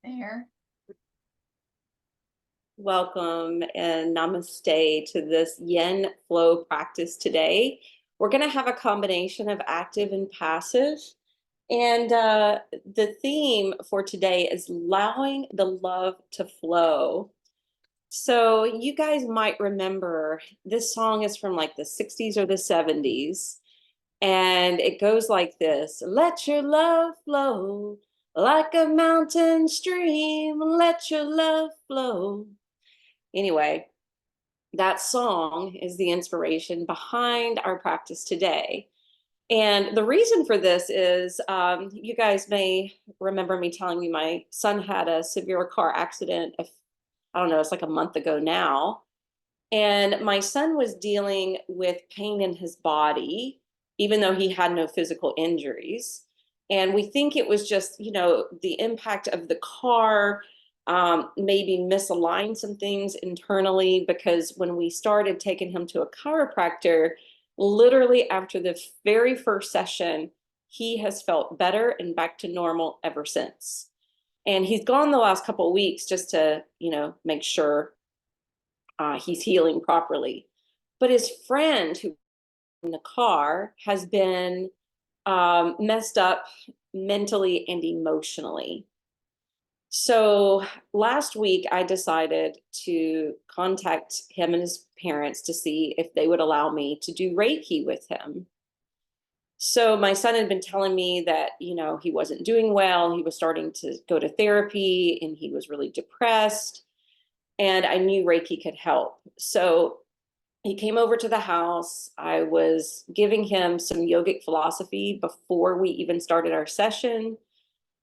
there. Welcome and namaste to this yin flow practice today. We're going to have a combination of active and passive. And the theme for today is allowing the love to flow. So you guys might remember this song is from like the 60s or the 70s. And it goes like this: let your love flow like a mountain stream, let your love flow. Anyway, that song is the inspiration behind our practice today. And the reason for this is you guys may remember me telling you my son had a severe car accident. I don't know, it's like a month ago now. And my son was dealing with pain in his body, even though he had no physical injuries. And we think it was just, the impact of the car, maybe misaligned some things internally, because when we started taking him to a chiropractor, literally after the very first session, he has felt better and back to normal ever since. And he's gone the last couple of weeks just to, make sure he's healing properly. But his friend who in the car has been messed up mentally and emotionally. So last week, I decided to contact him and his parents to see if they would allow me to do Reiki with him. So my son had been telling me that, he wasn't doing well. He was starting to go to therapy and he was really depressed. And I knew Reiki could help. So he came over to the house. I was giving him some yogic philosophy before we even started our session,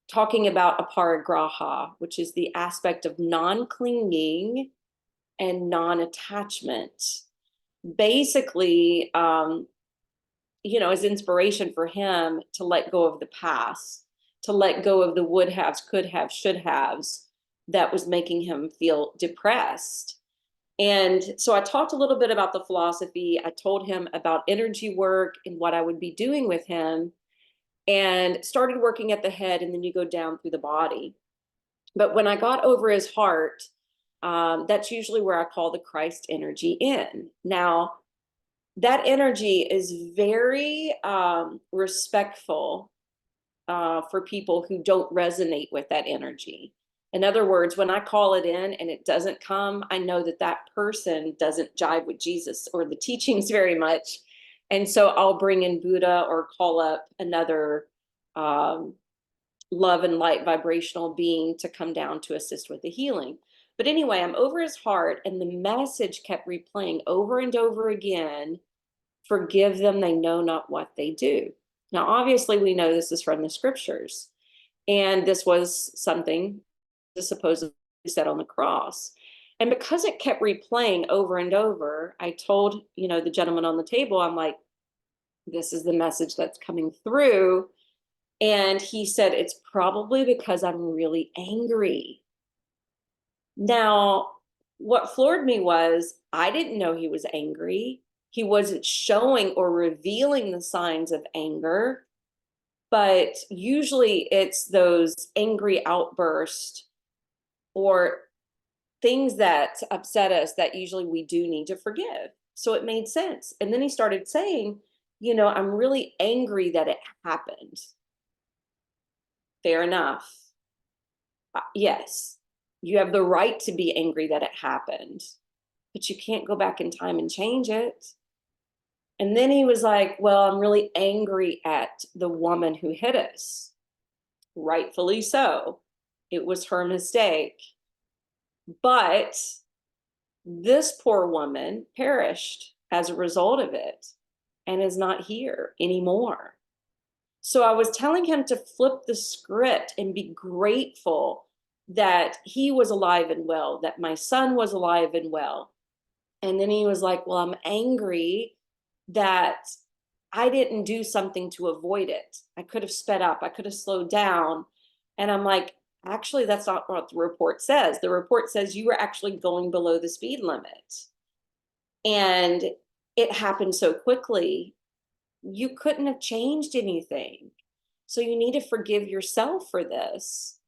talking about aparigraha, which is the aspect of non-clinging and non-attachment. Basically, as inspiration for him to let go of the past, to let go of the would haves, could have, should haves that was making him feel depressed. And so I talked a little bit about the philosophy. I told him about energy work and what I would be doing with him, and started working at the head, and then you go down through the body. But when I got over his heart, that's usually where I call the Christ energy in. Now, that energy is very respectful for people who don't resonate with that energy. In other words, when I call it in and it doesn't come, I know that that person doesn't jive with Jesus or the teachings very much. And so I'll bring in Buddha or call up another love and light vibrational being to come down to assist with the healing. But anyway, I'm over his heart, and the message kept replaying over and over again: forgive them, they know not what they do. Now, obviously, we know this is from the scriptures. And this was something that supposedly said on the cross. And because it kept replaying over and over, I told, the gentleman on the table, I'm like, this is the message that's coming through. And he said, it's probably because I'm really angry. Now, what floored me was I didn't know he was angry. He wasn't showing or revealing the signs of anger, but usually it's those angry outbursts or things that upset us that usually we do need to forgive. So it made sense. And then he started saying, I'm really angry that it happened. Fair enough. Yes, you have the right to be angry that it happened, but you can't go back in time and change it. And then he was like, well, I'm really angry at the woman who hit us. Rightfully so. It was her mistake. But this poor woman perished as a result of it and is not here anymore. So I was telling him to flip the script and be grateful that he was alive and well, that my son was alive and well. And then he was like, well, I'm angry that I didn't do something to avoid it. I could have sped up. I could have slowed down. And I'm like, actually, that's not what the report says. The report says you were actually going below the speed limit. And it happened so quickly, you couldn't have changed anything. So you need to forgive yourself for this.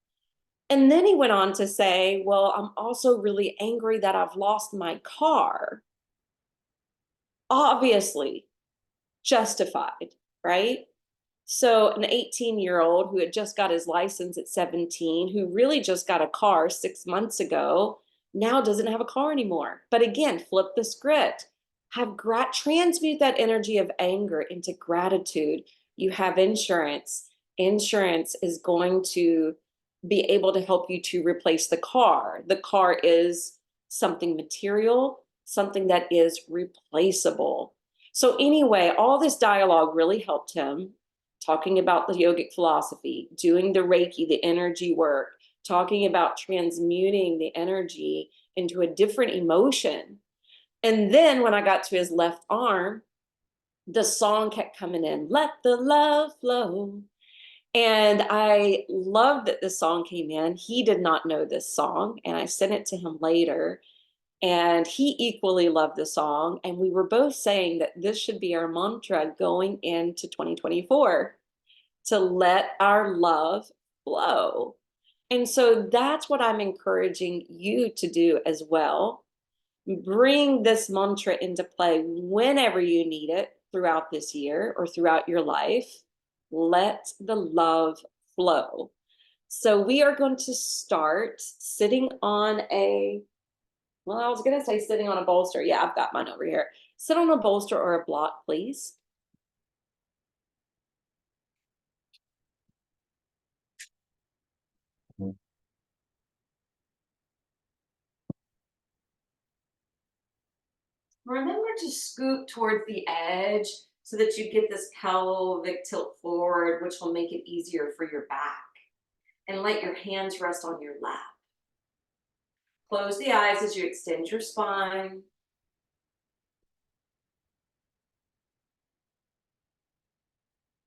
And then he went on to say, well, I'm also really angry that I've lost my car. Obviously justified, right? So, an 18-year-old who had just got his license at 17, who really just got a car 6 months ago, now doesn't have a car anymore. But again, flip the script. Transmute that energy of anger into gratitude. You have insurance. Insurance is going to be able to help you to replace the car. The car is something material, something that is replaceable. So, anyway, all this dialogue really helped him, talking about the yogic philosophy, doing the Reiki, the energy work, talking about transmuting the energy into a different emotion. And then when I got to his left arm, the song kept coming in, Let the Love Flow. And I loved that this song came in. He did not know this song, and I sent it to him later. And he equally loved the song. And we were both saying that this should be our mantra going into 2024, to let our love flow. And so that's what I'm encouraging you to do as well. Bring this mantra into play whenever you need it throughout this year or throughout your life. Let the love flow. So we are going to start sitting on I was going to say sitting on a bolster. Yeah, I've got mine over here. Sit on a bolster or a block, please. Remember to scoot towards the edge so that you get this pelvic tilt forward, which will make it easier for your back. And let your hands rest on your lap. Close the eyes as you extend your spine.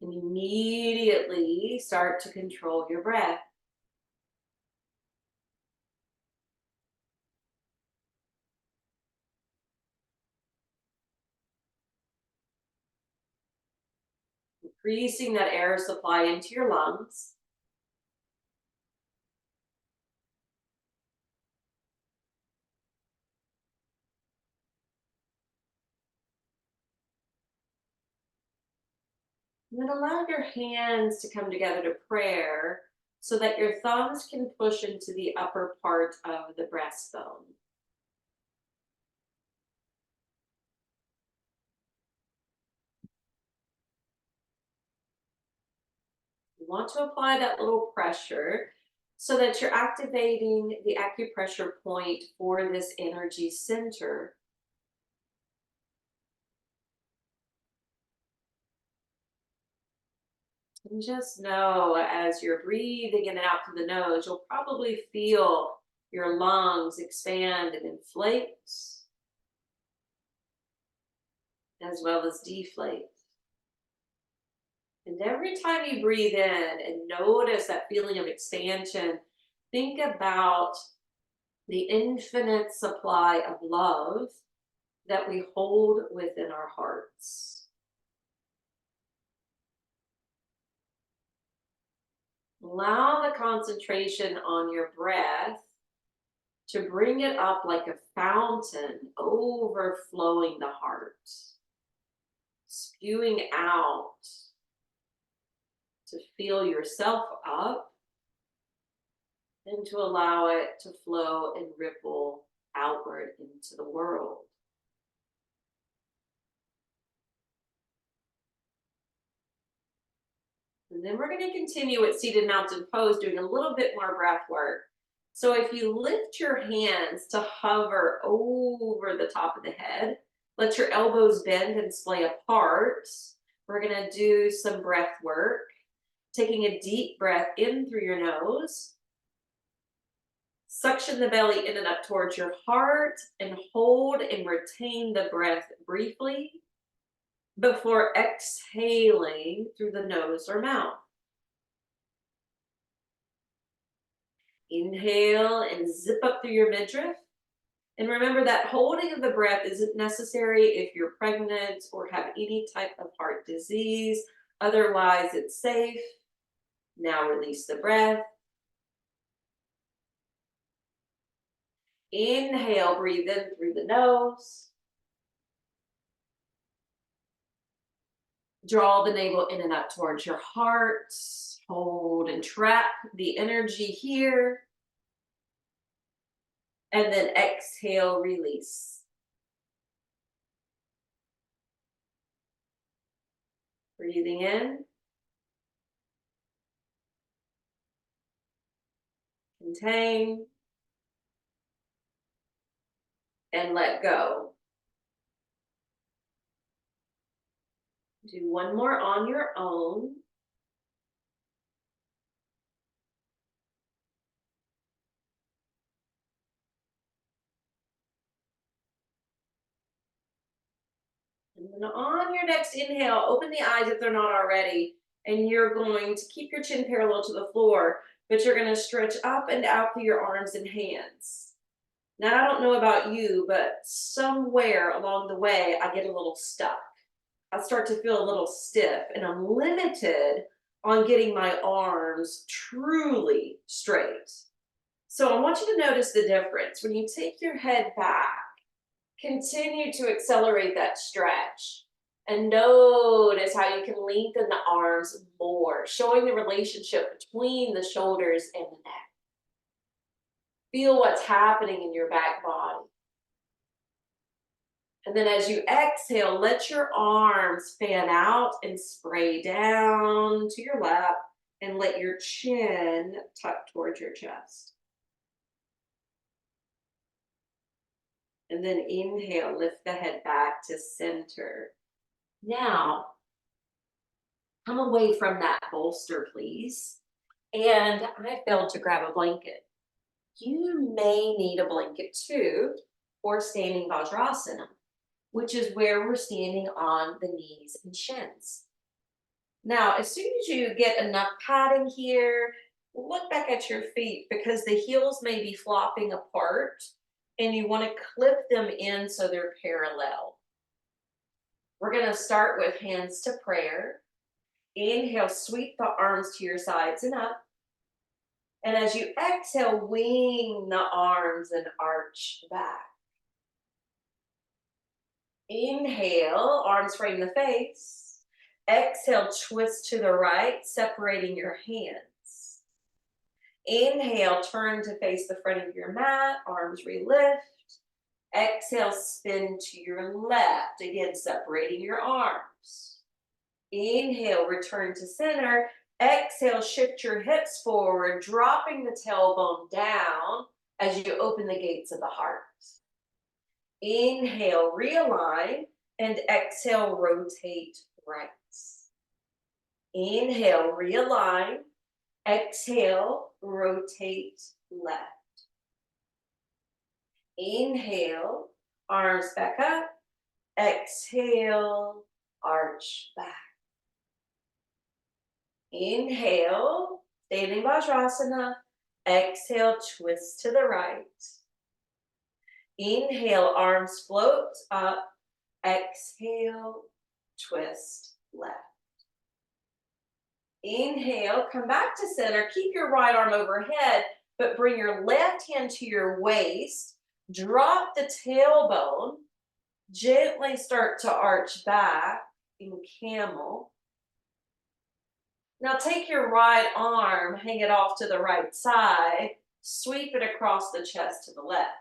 And immediately start to control your breath. Increasing that air supply into your lungs. And then allow your hands to come together to prayer so that your thumbs can push into the upper part of the breastbone. You want to apply that little pressure so that you're activating the acupressure point for this energy center. And just know as you're breathing in and out through the nose, you'll probably feel your lungs expand and inflate as well as deflate. And every time you breathe in and notice that feeling of expansion, think about the infinite supply of love that we hold within our hearts. Allow the concentration on your breath to bring it up like a fountain, overflowing the heart, spewing out to fill yourself up and to allow it to flow and ripple outward into the world. And then we're going to continue with seated mountain pose, doing a little bit more breath work. So if you lift your hands to hover over the top of the head, let your elbows bend and splay apart. We're going to do some breath work, taking a deep breath in through your nose. Suction the belly in and up towards your heart and hold and retain the breath briefly before exhaling through the nose or mouth. Inhale and zip up through your midriff. And remember that holding of the breath isn't necessary if you're pregnant or have any type of heart disease. Otherwise, it's safe. Now release the breath. Inhale, breathe in through the nose. Draw the navel in and up towards your heart. Hold and trap the energy here. And then exhale, release. Breathing in. Contain. And let go. Do one more on your own. And then on your next inhale, open the eyes if they're not already. And you're going to keep your chin parallel to the floor, but you're going to stretch up and out through your arms and hands. Now, I don't know about you, but somewhere along the way, I get a little stuck. I start to feel a little stiff, and I'm limited on getting my arms truly straight. So I want you to notice the difference. When you take your head back, continue to accelerate that stretch. And notice how you can lengthen the arms more, showing the relationship between the shoulders and the neck. Feel what's happening in your back body. And then as you exhale, let your arms fan out and spray down to your lap and let your chin tuck towards your chest. And then inhale, lift the head back to center. Now, come away from that bolster, please. And I failed to grab a blanket. You may need a blanket too for standing Vajrasana, which is where we're standing on the knees and shins. Now, as soon as you get enough padding here, look back at your feet because the heels may be flopping apart and you want to clip them in so they're parallel. We're going to start with hands to prayer. Inhale, sweep the arms to your sides and up. And as you exhale, wing the arms and arch back. Inhale, arms frame the face. Exhale, twist to the right, separating your hands. Inhale, turn to face the front of your mat, arms relift. Exhale, spin to your left, again, separating your arms. Inhale, return to center. Exhale, shift your hips forward, dropping the tailbone down as you open the gates of the heart. Inhale, realign, and exhale, rotate right. Inhale, realign. Exhale, rotate left. Inhale, arms back up. Exhale, arch back. Inhale, standing Vajrasana. Exhale, twist to the right. Inhale, arms float up. Exhale, twist left. Inhale, come back to center. Keep your right arm overhead, but bring your left hand to your waist. Drop the tailbone. Gently start to arch back in camel. Now take your right arm, hang it off to the right side. Sweep it across the chest to the left.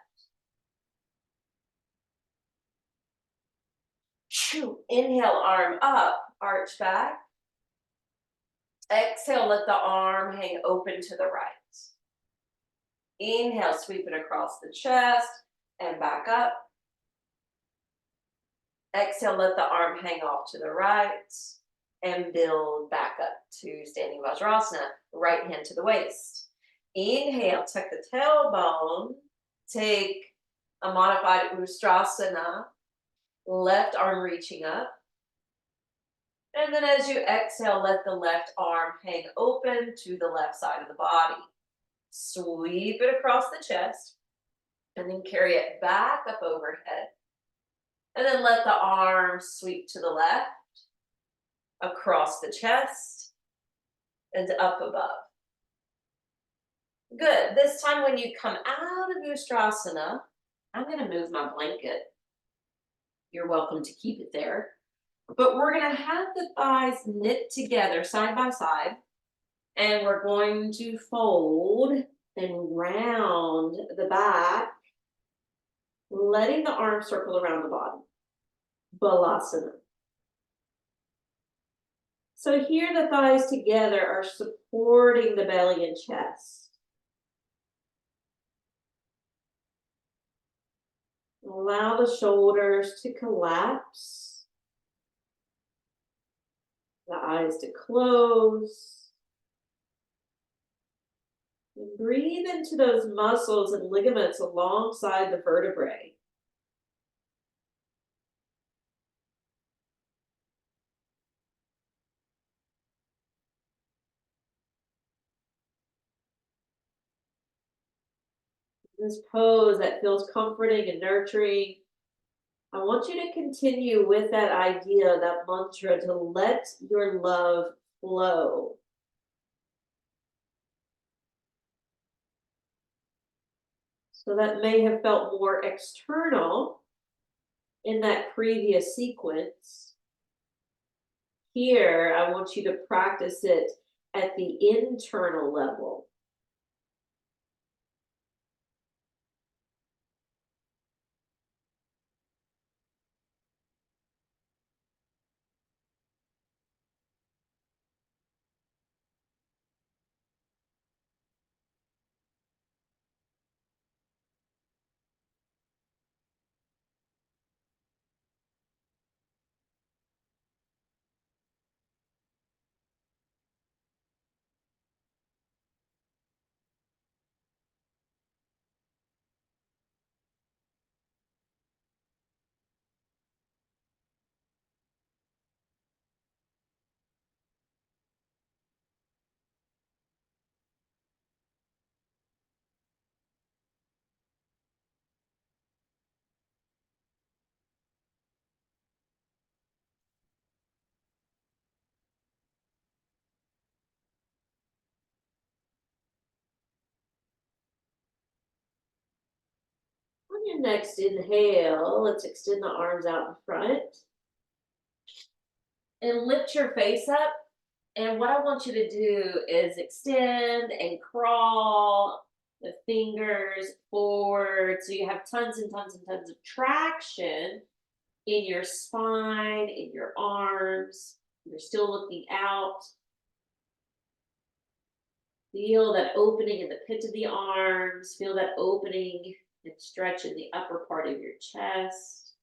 Inhale, arm up, arch back. Exhale, let the arm hang open to the right. Inhale, sweep it across the chest and back up. Exhale, let the arm hang off to the right and build back up to standing Vajrasana, right hand to the waist. Inhale, tuck the tailbone, take a modified Ustrasana, left arm reaching up. And then as you exhale, let the left arm hang open to the left side of the body. Sweep it across the chest and then carry it back up overhead. And then let the arm sweep to the left, across the chest, and up above. Good. This time when you come out of Ustrasana, I'm going to move my blanket. You're welcome to keep it there. But we're going to have the thighs knit together side by side. And we're going to fold and round the back, letting the arms circle around the body. Balasana. So here the thighs together are supporting the belly and chest. Allow the shoulders to collapse, the eyes to close. And breathe into those muscles and ligaments alongside the vertebrae. This pose that feels comforting and nurturing. I want you to continue with that idea, that mantra, to let your love flow. So that may have felt more external in that previous sequence. Here, I want you to practice it at the internal level. On your next inhale, let's extend the arms out in front and lift your face up. And what I want you to do is extend and crawl the fingers forward so you have tons and tons and tons of traction in your spine, in your arms. You're still looking out. Feel that opening in the pit of the arms. Feel that opening and stretch in the upper part of your chest.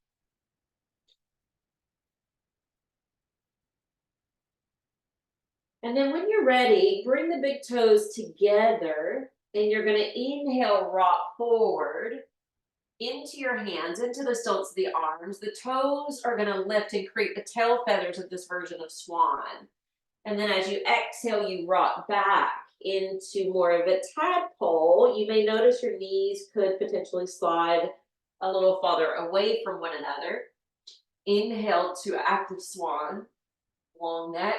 And then when you're ready, bring the big toes together and you're going to inhale, rock forward into your hands, into the stilts of the arms. The toes are going to lift and create the tail feathers of this version of swan. And then as you exhale, you rock back into more of a tadpole. You may notice your knees could potentially slide a little farther away from one another. Inhale to active swan, long neck.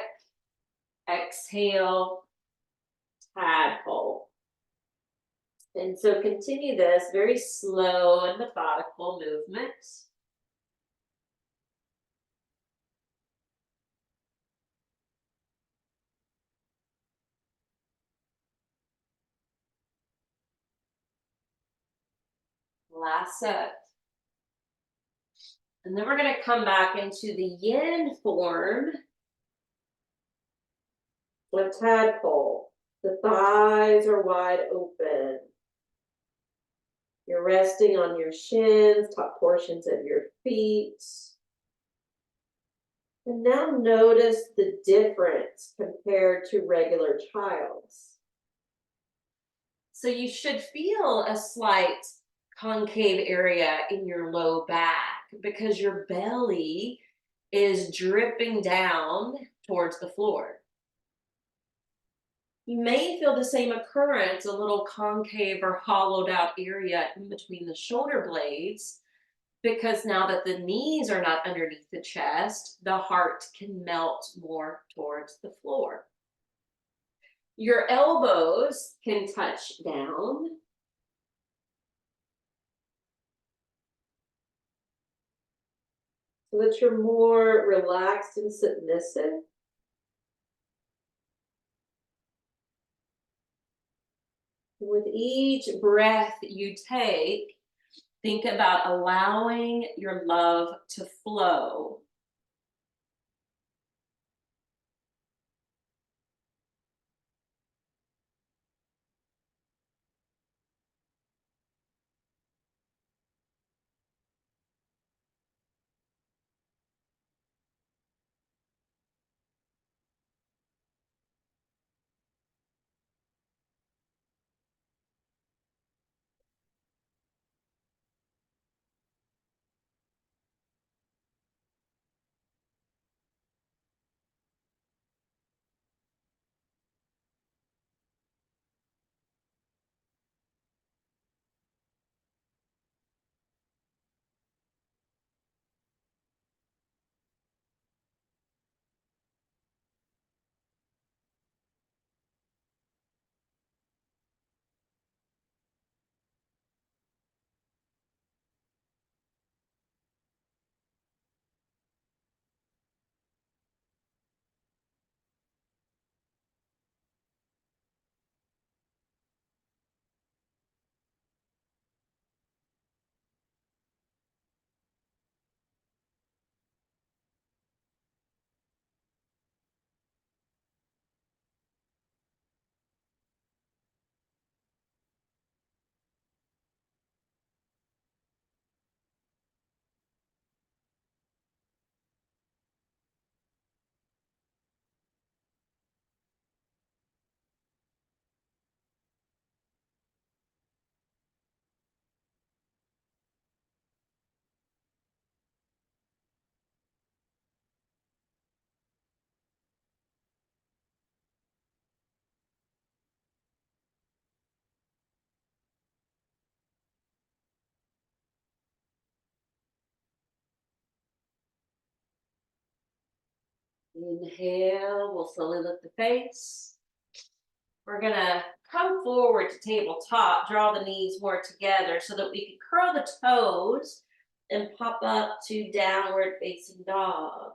Exhale, tadpole. And so continue this very slow and methodical movement. Last set. And then we're going to come back into the yin form of tadpole. The thighs are wide open. You're resting on your shins, top portions of your feet. And now notice the difference compared to regular child's. So you should feel a slight concave area in your low back because your belly is dripping down towards the floor. You may feel the same occurrence, a little concave or hollowed out area in between the shoulder blades, because now that the knees are not underneath the chest, the heart can melt more towards the floor. Your elbows can touch down. So that you're more relaxed and submissive. With each breath you take, think about allowing your love to flow. Inhale, we'll slowly lift the face. We're gonna come forward to tabletop, draw the knees more together so that we can curl the toes and pop up to downward facing dog.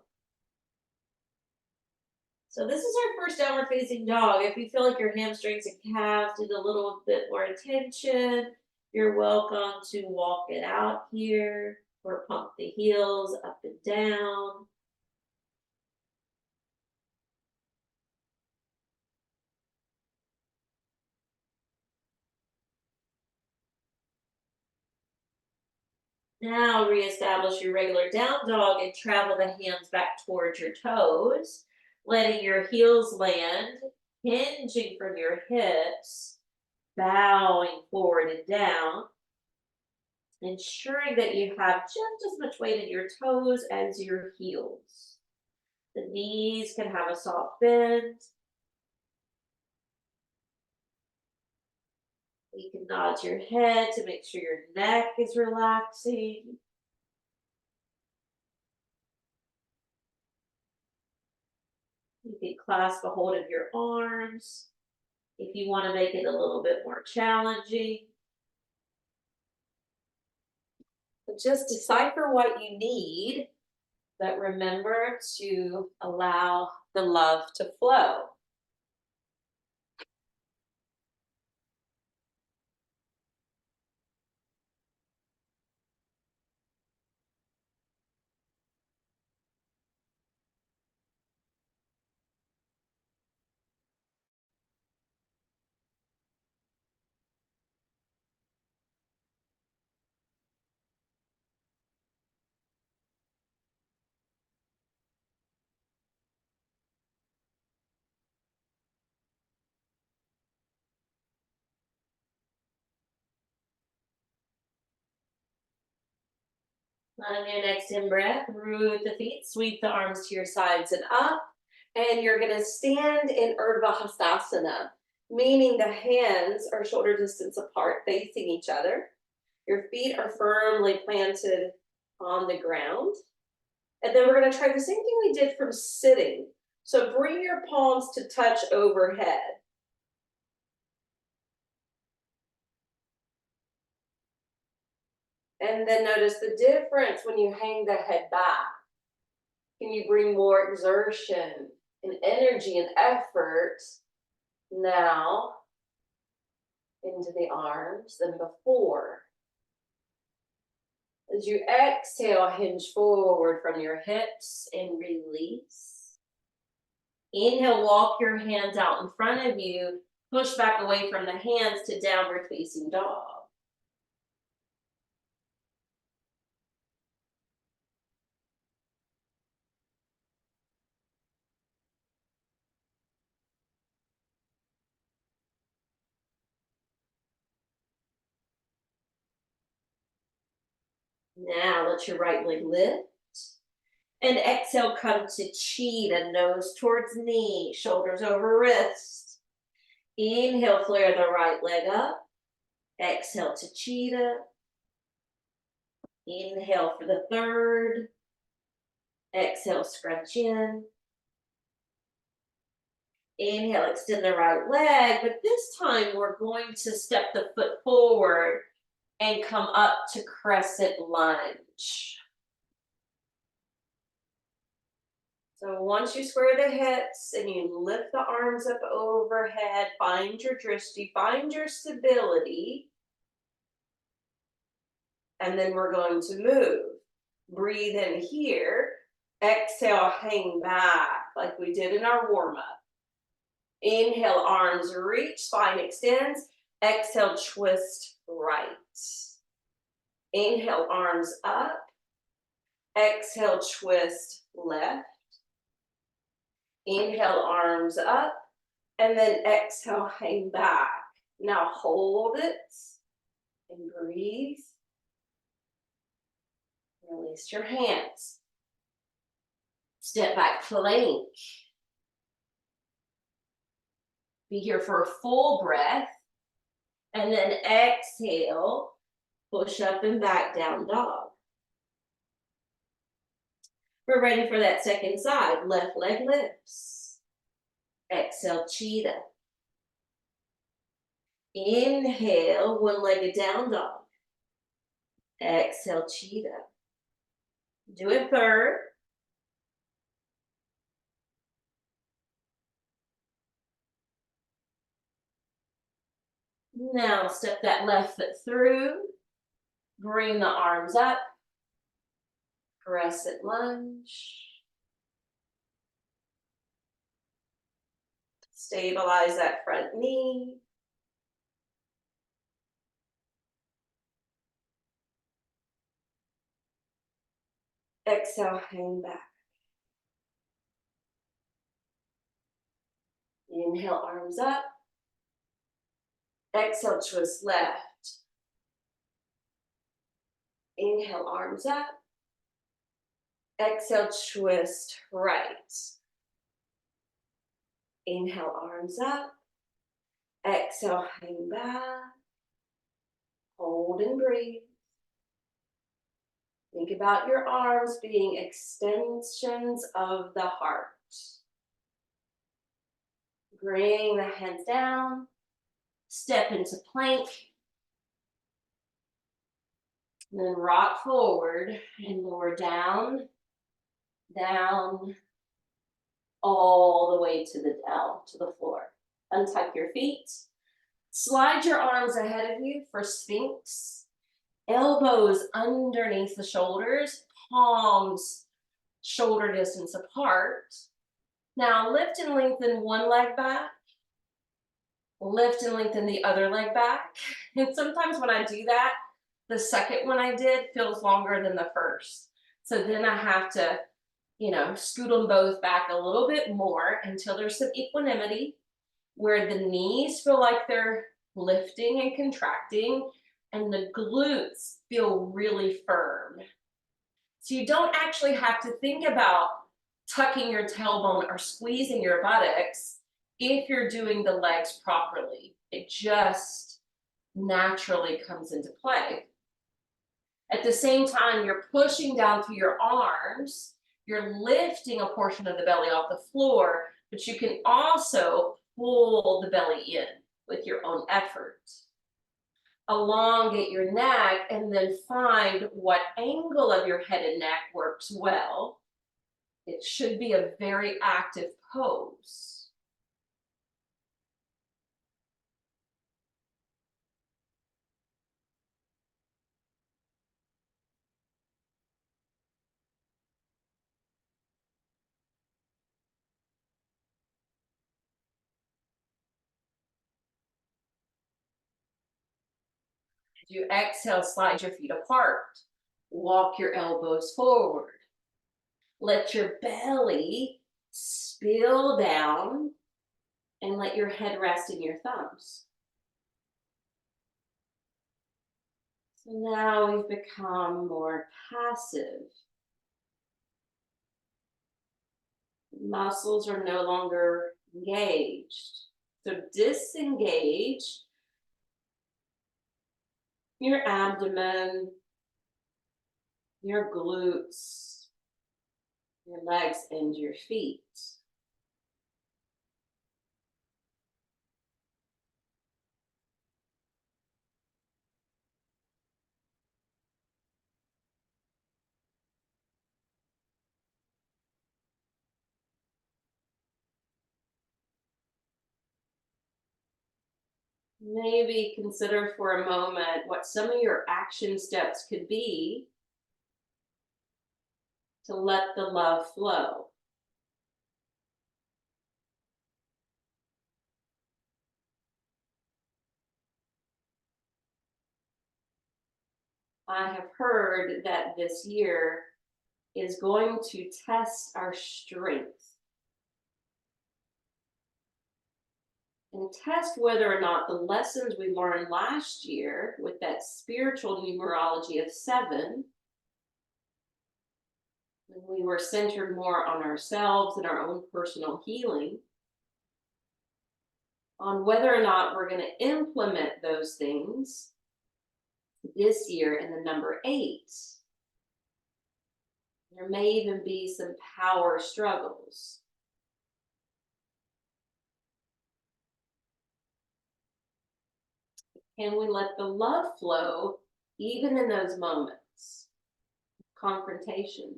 So this is our first downward facing dog. If you feel like your hamstrings and calves need a little bit more attention, you're welcome to walk it out here or pump the heels up and down. Now reestablish your regular down dog and travel the hands back towards your toes, letting your heels land, hinging from your hips, bowing forward and down, ensuring that you have just as much weight in your toes as your heels. The knees can have a soft bend. You can nod your head to make sure your neck is relaxing. You can clasp a hold of your arms if you want to make it a little bit more challenging. But just decipher what you need, but remember to allow the love to flow. On your next in breath, root the feet, sweep the arms to your sides and up. And you're going to stand in Urdhva Hastasana, meaning the hands are shoulder distance apart, facing each other. Your feet are firmly planted on the ground. And then we're going to try the same thing we did from sitting. So bring your palms to touch overhead. And then notice the difference when you hang the head back. Can you bring more exertion and energy and effort now into the arms than before? As you exhale, hinge forward from your hips and release. Inhale, walk your hands out in front of you. Push back away from the hands to downward facing dog. Now let your right leg lift. And exhale, come to cheetah, nose towards knee, shoulders over wrist. Inhale, flare the right leg up. Exhale to cheetah. Inhale for the third. Exhale, scrunch in. Inhale, extend the right leg, but this time we're going to step the foot forward and come up to crescent lunge. So once you square the hips and you lift the arms up overhead, find your drishti, find your stability. And then we're going to move. Breathe in here. Exhale, hang back like we did in our warm-up. Inhale, arms reach, spine extends. Exhale, twist right. Inhale, arms up. Exhale, twist left. Inhale, arms up. And then exhale, hang back. Now hold it and breathe. Release your hands. Step back, plank. Be here for a full breath. And then exhale, push up and back, down dog. We're ready for that second side. Left leg lifts. Exhale, cheetah. Inhale, one-legged down dog. Exhale, cheetah. Do it third. Now step that left foot through. Bring the arms up. Crescent lunge. Stabilize that front knee. Exhale, hang back. Inhale, arms up. Exhale, twist left. Inhale, arms up. Exhale, twist right. Inhale, arms up. Exhale, hang back. Hold and breathe. Think about your arms being extensions of the heart. Bring the hands down. Step into plank. And then rock forward and lower down, down, all the way to the floor. Untuck your feet. Slide your arms ahead of you for Sphinx. Elbows underneath the shoulders, palms shoulder distance apart. Now lift and lengthen one leg back. Lift and lengthen the other leg back. And sometimes when I do that, the second one I did feels longer than the first. So then I have to, scoot them both back a little bit more until there's some equanimity where the knees feel like they're lifting and contracting and the glutes feel really firm. So you don't actually have to think about tucking your tailbone or squeezing your buttocks if you're doing the legs properly. It just naturally comes into play. At the same time, you're pushing down through your arms, you're lifting a portion of the belly off the floor, but you can also pull the belly in with your own effort. Elongate your neck and then find what angle of your head and neck works well. It should be a very active pose. As you exhale, slide your feet apart. Walk your elbows forward. Let your belly spill down and let your head rest in your thumbs. So now we've become more passive. Muscles are no longer engaged. So disengage your abdomen, your glutes, your legs, and your feet. Maybe consider for a moment what some of your action steps could be to let the love flow. I have heard that this year is going to test our strength and test whether or not the lessons we learned last year with that spiritual numerology of 7, when we were centered more on ourselves and our own personal healing, on whether or not we're going to implement those things this year in the number 8. There may even be some power struggles. Can we let the love flow even in those moments of confrontation?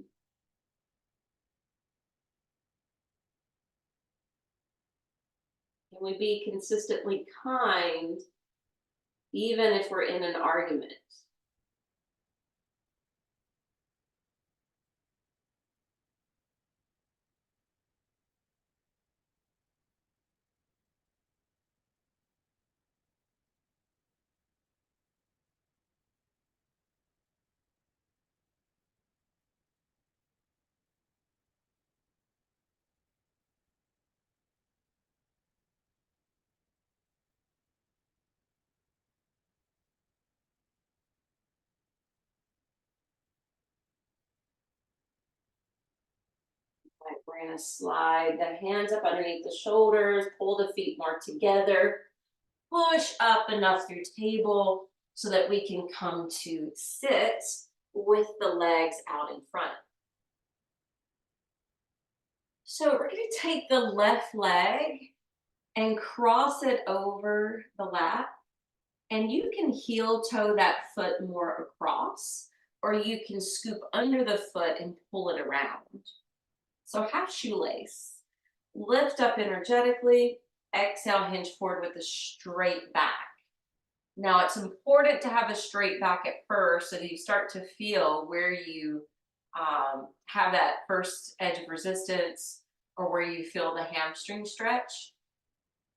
Can we be consistently kind even if we're in an argument? Right, we're going to slide the hands up underneath the shoulders, pull the feet more together, push up enough through table so that we can come to sit with the legs out in front. So we're going to take the left leg and cross it over the lap. And you can heel toe that foot more across, or you can scoop under the foot and pull it around. So half shoelace. Lift up energetically. Exhale, hinge forward with a straight back. Now it's important to have a straight back at first so that you start to feel where you have that first edge of resistance or where you feel the hamstring stretch.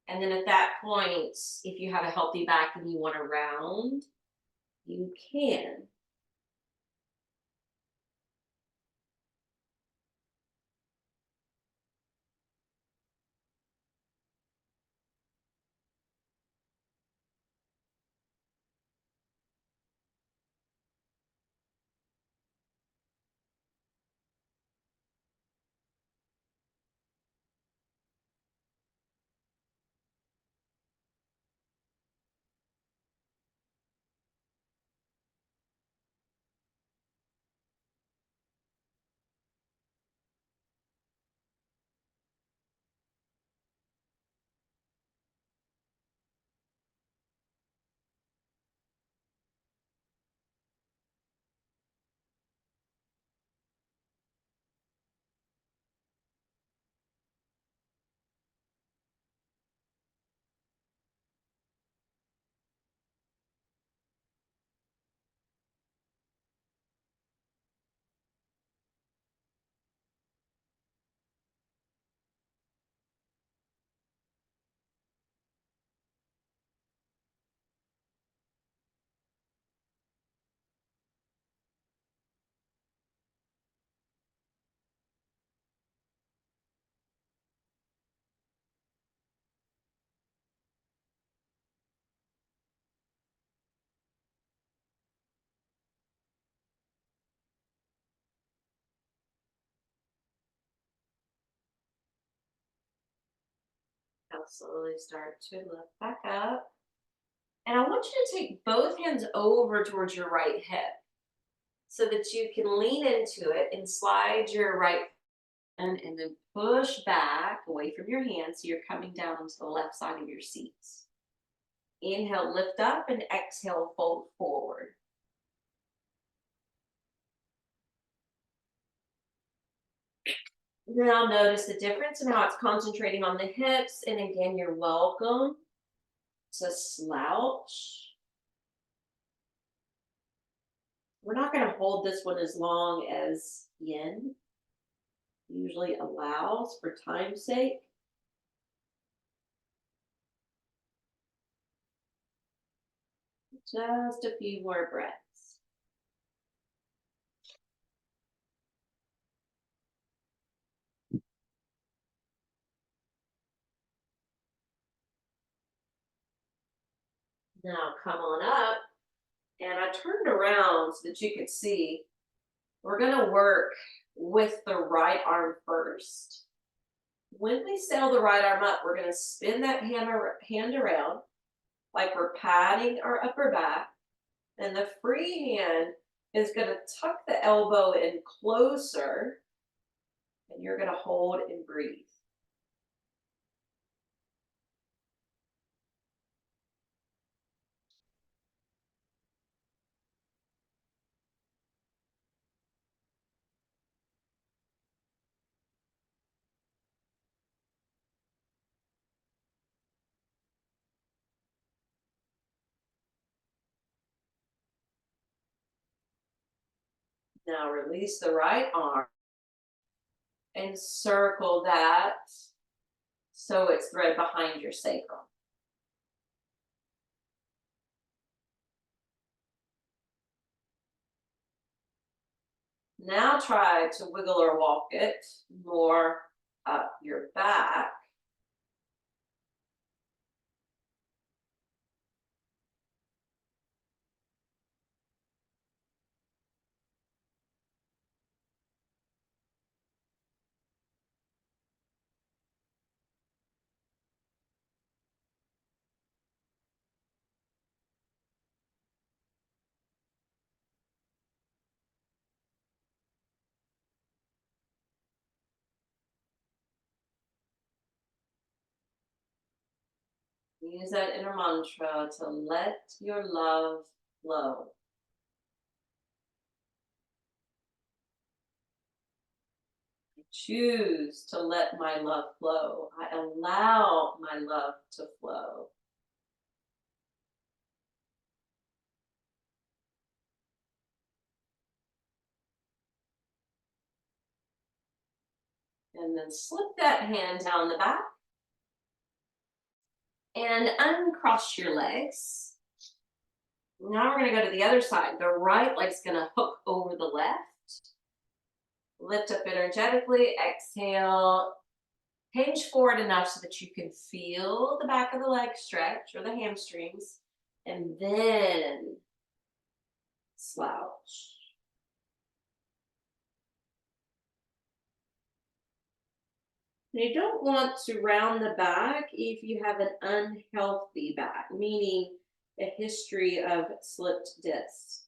And then at that point, if you have a healthy back and you want to round, you can. Now slowly start to lift back up. And I want you to take both hands over towards your right hip so that you can lean into it and slide your right and then push back away from your hands so you're coming down onto the left side of your seats. Inhale, lift up, and exhale, fold forward. Now notice the difference in how it's concentrating on the hips. And again, you're welcome to slouch. We're not going to hold this one as long as yin usually allows for time's sake. Just a few more breaths. Now come on up. And I turned around so that you could see. We're going to work with the right arm first. When we sail the right arm up, we're going to spin that hand around like we're patting our upper back. And the free hand is going to tuck the elbow in closer. And you're going to hold and breathe. Now release the right arm and circle that so it's thread behind your sacrum. Now try to wiggle or walk it more up your back. Use that inner mantra to let your love flow. I choose to let my love flow. I allow my love to flow. And then slip that hand down the back and uncross your legs. Now we're going to go to the other side. The right leg's going to hook over the left. Lift up energetically. Exhale. Hinge forward enough so that you can feel the back of the leg stretch or the hamstrings. And then slouch. You don't want to round the back if you have an unhealthy back, meaning a history of slipped discs.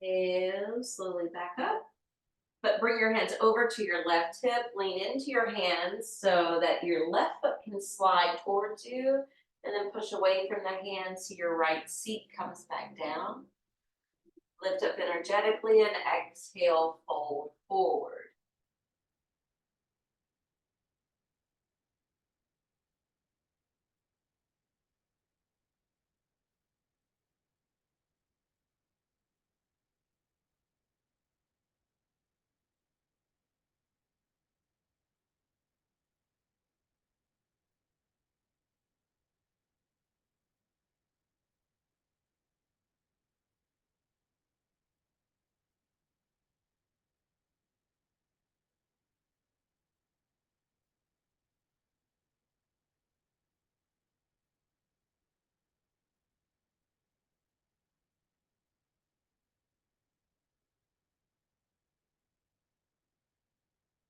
Exhale, slowly back up. But bring your hands over to your left hip. Lean into your hands so that your left foot can slide towards you. And then push away from the hands so your right seat comes back down. Lift up energetically and exhale, fold forward.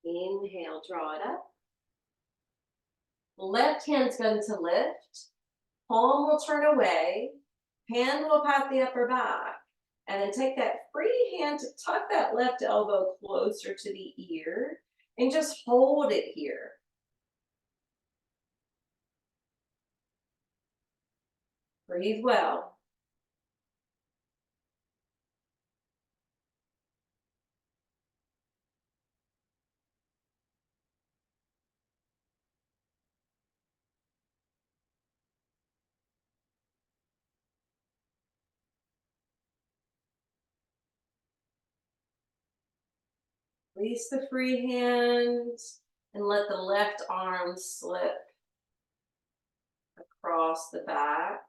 Inhale, draw it up. Left hand's going to lift. Palm will turn away. Hand will pat the upper back. And then take that free hand to tuck that left elbow closer to the ear and just hold it here. Breathe well. Release the free hand and let the left arm slip across the back.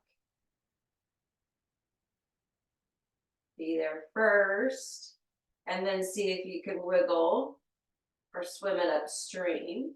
Be there first, and then see if you can wiggle or swim it upstream.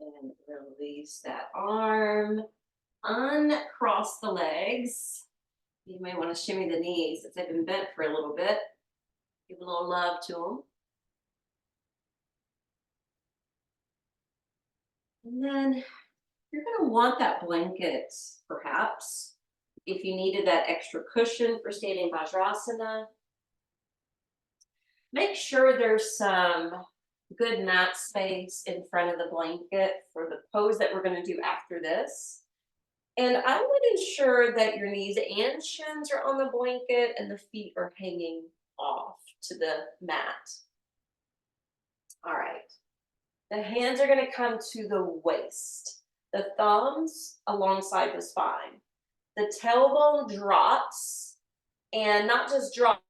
And release that arm. Uncross the legs. You may want to shimmy the knees if they've been bent for a little bit. Give a little love to them. And then you're going to want that blanket, perhaps, if you needed that extra cushion for standing Vajrasana. Make sure there's some good mat space in front of the blanket for the pose that we're going to do after this. And I would ensure that your knees and shins are on the blanket and the feet are hanging off to the mat. All right. The hands are going to come to the waist, the thumbs alongside the spine. The tailbone drops, and not just drop,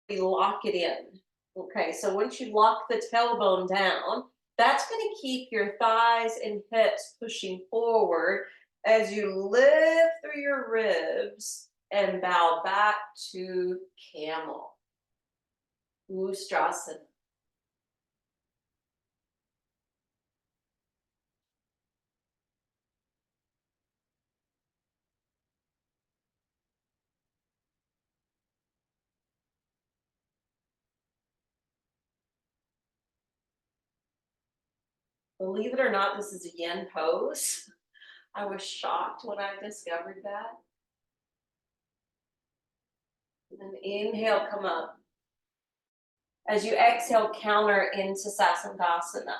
we lock it in. Okay, so once you lock the tailbone down, that's going to keep your thighs and hips pushing forward as you lift through your ribs and bow back to camel. Ustrasana. Believe it or not, this is a yin pose. I was shocked when I discovered that. And then inhale, come up. As you exhale, counter into Sasandasana.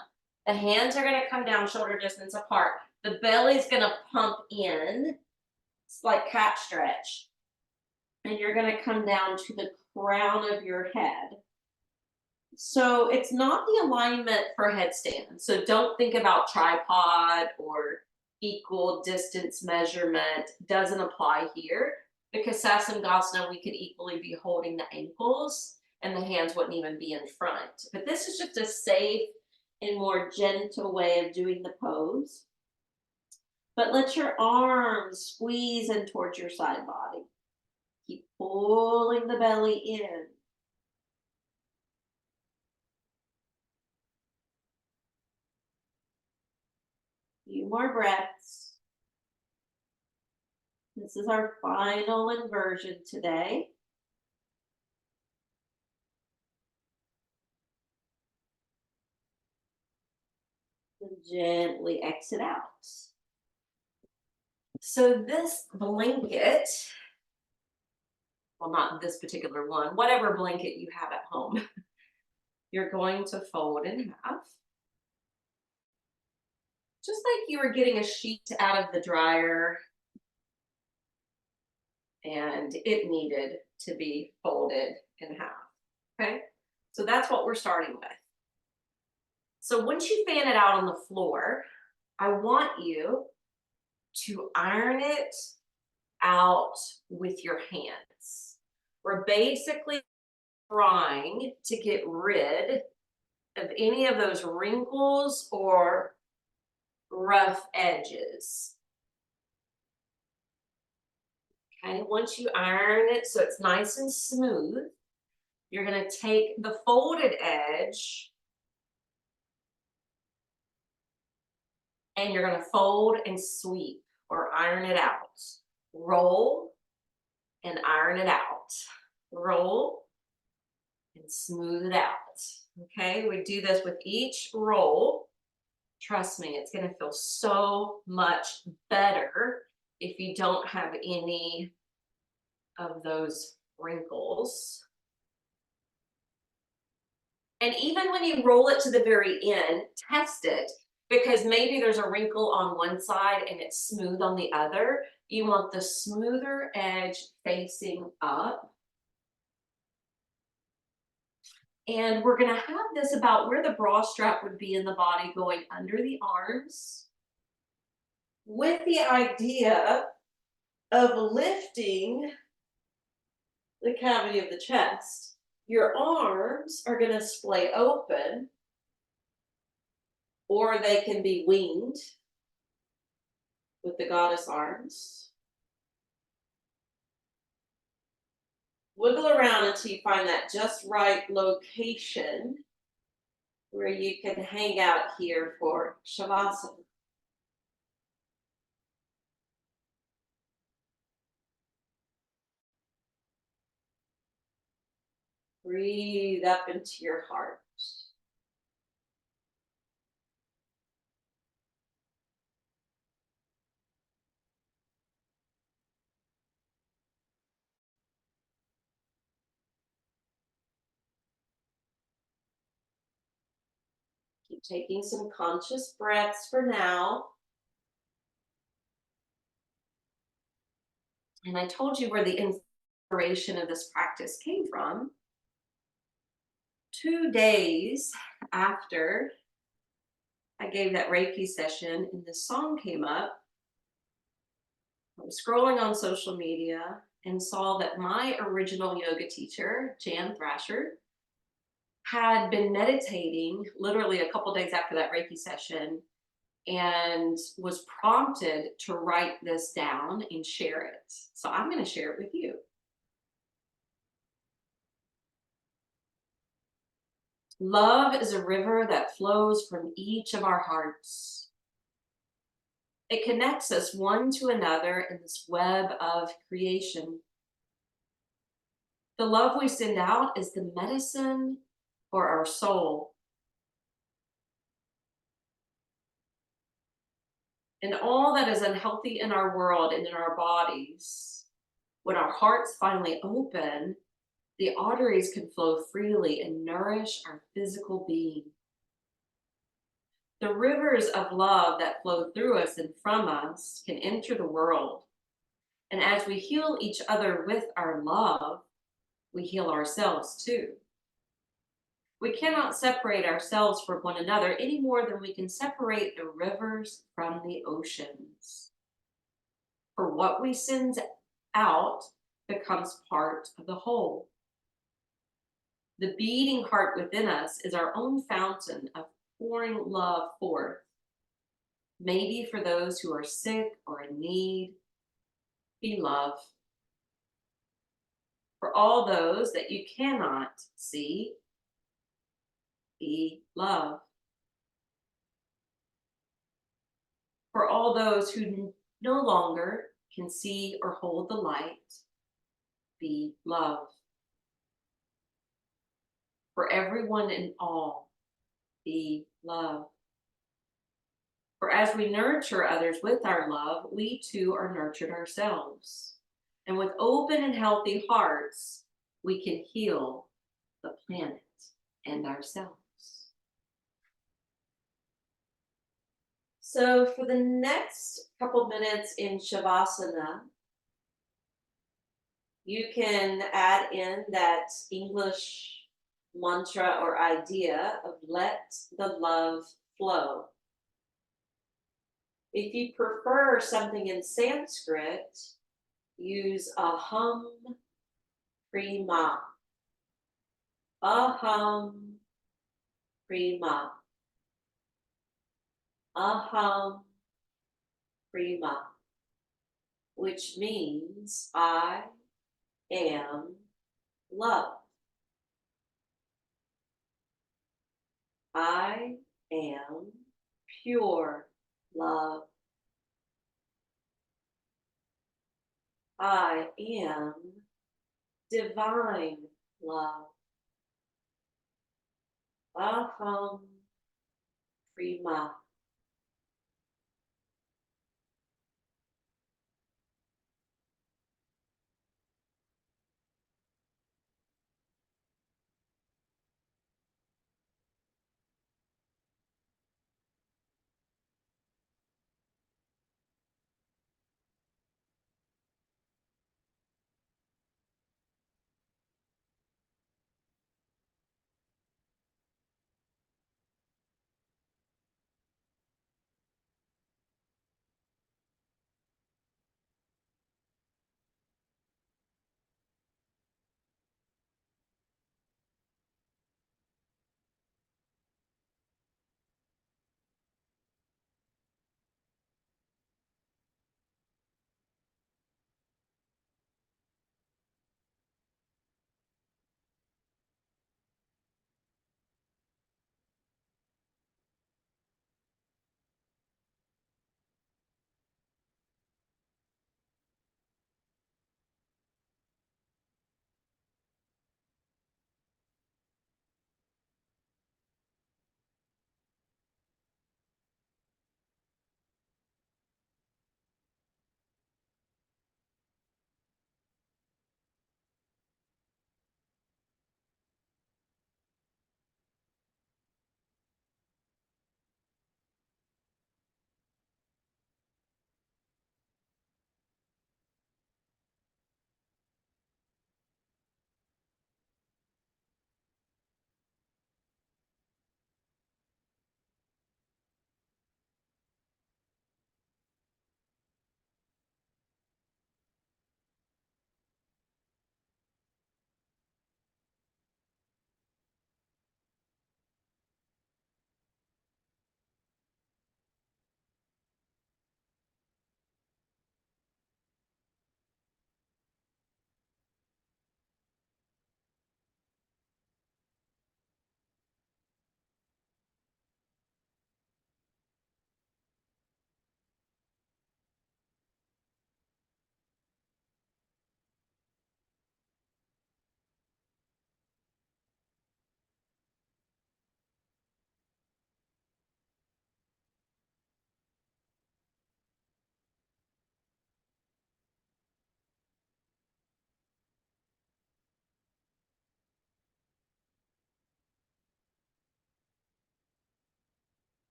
The hands are going to come down shoulder distance apart. The belly's going to pump in. It's like cat stretch. And you're going to come down to the crown of your head. So it's not the alignment for headstand. So don't think about tripod or equal distance measurement. Doesn't apply here. because Sasangasana, we could equally be holding the ankles and the hands wouldn't even be in front. But this is just a safe and more gentle way of doing the pose. But let your arms squeeze in towards your side body. Keep pulling the belly in. Few more breaths. This is our final inversion today. And gently exit out. So this blanket, well, not this particular one, whatever blanket you have at home, you're going to fold in half. Just like you were getting a sheet out of the dryer and it needed to be folded in half, okay? So that's what we're starting with. So once you fan it out on the floor, I want you to iron it out with your hands. We're basically trying to get rid of any of those wrinkles or rough edges. Okay, once you iron it so it's nice and smooth, you're going to take the folded edge and you're going to fold and sweep or iron it out. Roll and iron it out. Roll and smooth it out. Okay, we do this with each roll. Trust me, it's going to feel so much better if you don't have any of those wrinkles. And even when you roll it to the very end, test it, because maybe there's a wrinkle on one side and it's smooth on the other. You want the smoother edge facing up. And we're going to have this about where the bra strap would be in the body, going under the arms, with the idea of lifting the cavity of the chest. Your arms are going to splay open, or they can be winged with the goddess arms. Wiggle around until you find that just right location where you can hang out here for Shavasana. Breathe up into your heart. Keep taking some conscious breaths for now. And I told you where the inspiration of this practice came from. 2 days after I gave that Reiki session and this song came up, I was scrolling on social media and saw that my original yoga teacher, Jan Thrasher, had been meditating literally a couple days after that Reiki session and was prompted to write this down and share it. So I'm going to share it with you. Love is a river that flows from each of our hearts. It connects us one to another in this web of creation. The love we send out is the medicine for our soul. And all that is unhealthy in our world and in our bodies, when our hearts finally open, the arteries can flow freely and nourish our physical being. The rivers of love that flow through us and from us can enter the world. And as we heal each other with our love, we heal ourselves too. We cannot separate ourselves from one another any more than we can separate the rivers from the oceans. For what we send out becomes part of the whole. The beating heart within us is our own fountain of pouring love forth, maybe for those who are sick or in need. Be love. For all those that you cannot see, be love. For all those who no longer can see or hold the light, be love. For everyone and all, be love. For as we nurture others with our love, we too are nurtured ourselves. And with open and healthy hearts, we can heal the planet and ourselves. So for the next couple minutes in Shavasana, you can add in that English mantra or idea of let the love flow. If you prefer something in Sanskrit, use aham prima. Aham prima. Aham prima, which means I am love. I am pure love. I am divine love. Aham prima.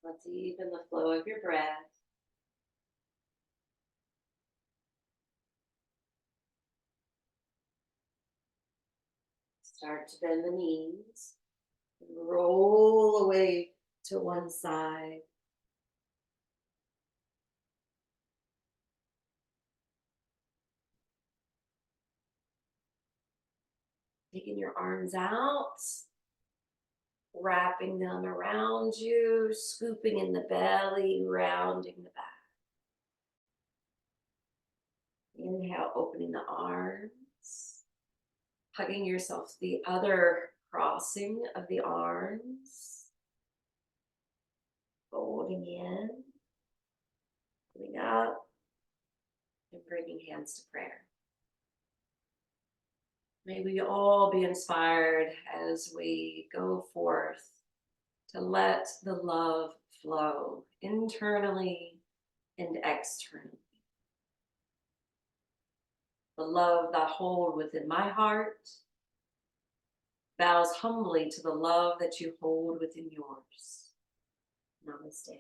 Let's deepen the flow of your breath. Start to bend the knees. Roll away to one side. Taking your arms out, wrapping them around you, scooping in the belly, rounding the back. Inhale, opening the arms, hugging yourself to the other crossing of the arms, folding in, coming up, and bringing hands to prayer. May we all be inspired as we go forth to let the love flow internally and externally. The love that I hold within my heart bows humbly to the love that you hold within yours. Namaste.